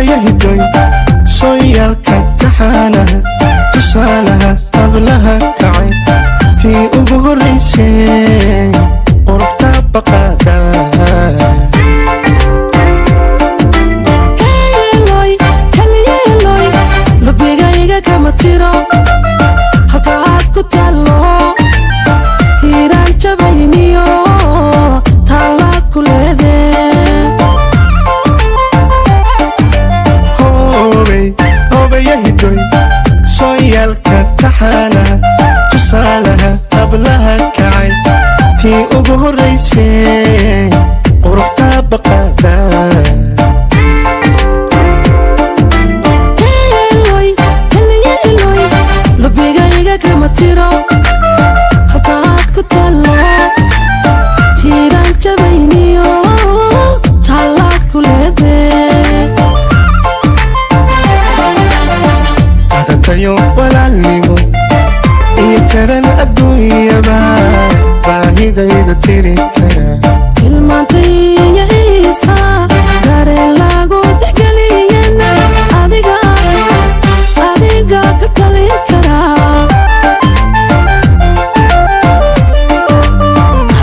hobayahidoy sooyaalka taxaanaha tusaalaha hablaha kacay tii ugu horraysay quruxda baqaada heeloy kalyeeloy lubigayga kama tiro halka aad ku taallo tiiraan jabayniyo taalaad ku leedee hobayahidoy sooyaalka taxaanaha tusaalaha hablaha kacay tii ugu horraysay quruxda baqaada heeloy kalyeeloy lubigayga kama tiro halka aad ku taallo tiiraan jabayniyo taalaad ku leedee adatayo walaalnimo iyo taran adduunyaba baahidayda tiri kara ilmaantaya iisa dareen lagu tixgeliyana adiga ka talin karaa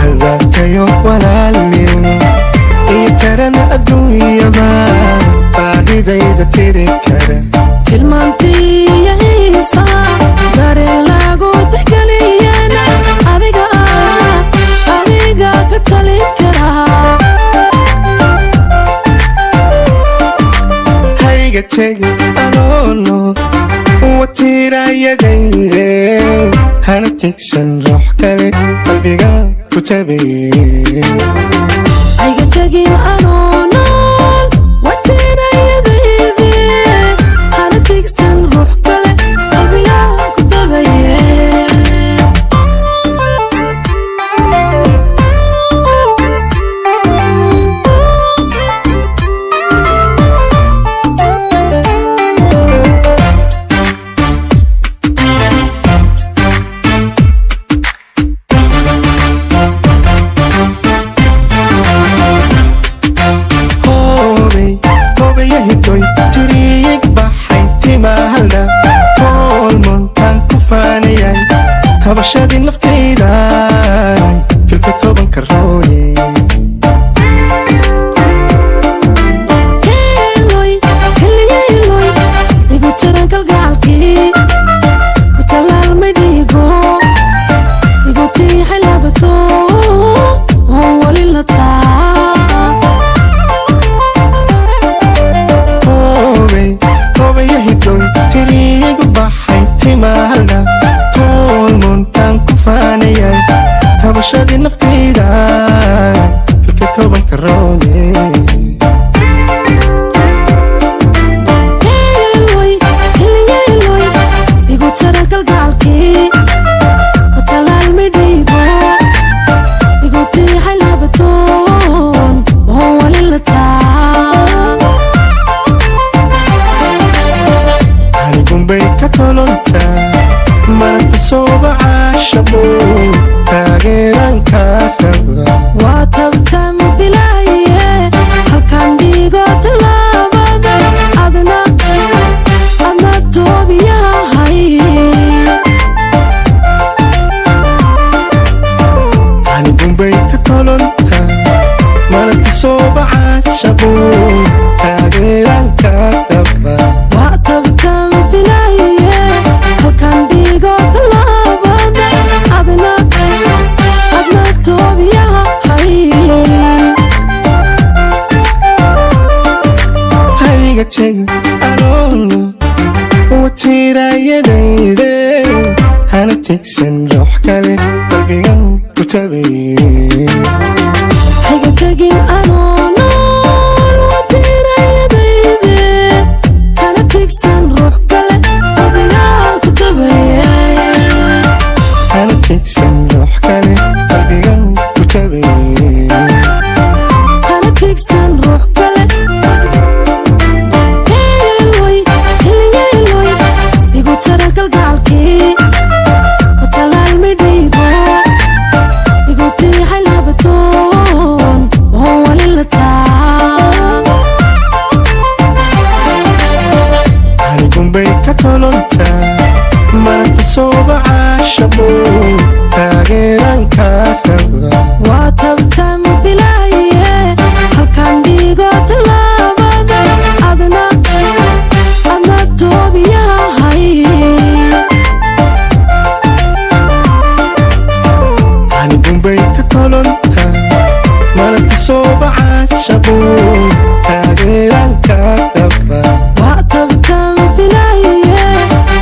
adatayo walaalnimo iyo taran adduunyaba baahidayda tiri kara ilmaantaya iisa dareen lagu tixgeliyana adiga ka talin karaa hayga tegi anoono watiirayadayde hana tegsan ruux kale qalbiga ku tabaye hayga tegin anoo nool watiirayadayde hana tegsan ruux kale qalbiga ku tabaye hobayahidoy tiriig baxay timahaldha toolmontaan ku faanayay tabashadii naftayda filka tobanka roone heeloy kalyeeloy igu tiran kalgacalkii ku talaalmay dhiigo igu tiixay labato oon wali la taa hobayahidoy tiriig baxay timahaldha toolmontaan ku faanayay tabashadii naftayda filka tobanka roone heeloy kalyeeloy igu tiran kalgacalkii ku talaalmay dhiigo igu tiixay labatoon oon wali la taa anigunbay ka tolontaa maranta soobacaashabo taageeranka raba waa tabtan bilaaye halkaan dhiigo tallaabada adna toobiyahay anigunbay ka tolontaa maranta soobacaashabo taageeranka raba waa tabtan bilaaye halkaan dhiigo tallaabada adna toobiyahay hayga tegi anoono watiirayadayde hana tegsan ruux kale qalbiga ku tabaye hayga tegin anoo nool watiirayadayde hana tegsan ruux kale qalbiga ku tabaye hana tegsan ruux kale qalbiga ku tabaye hana tegsan ruux kale heeloy kalyeeloy igu taran kalgacalkii ku talaalmay dhiigo igu tiixay labatoon oon wali la tolonta maranta sooba caashaqo taageeran kaa raba waa tabtan filaaye halkan dhigo tallaabada adna toobiyahay ani dumbay ka tolonta maranta sooba caashaqo taageeran kaa raba waa tabtan filaaye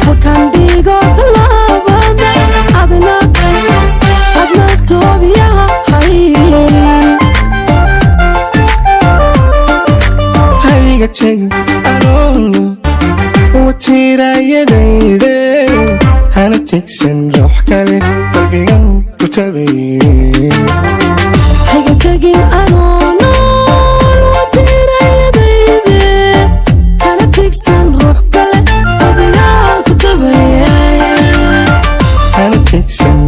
halkan dhigo tallaabada adna toobiyahay hayga tegin aroonu watiirayadayde hana tegsan ruux kale qalbigan ku tabaye hayga tegin anoo nool watiirayadayde hana tegsan ruux kale qalbigan ku tabaye hana tegsan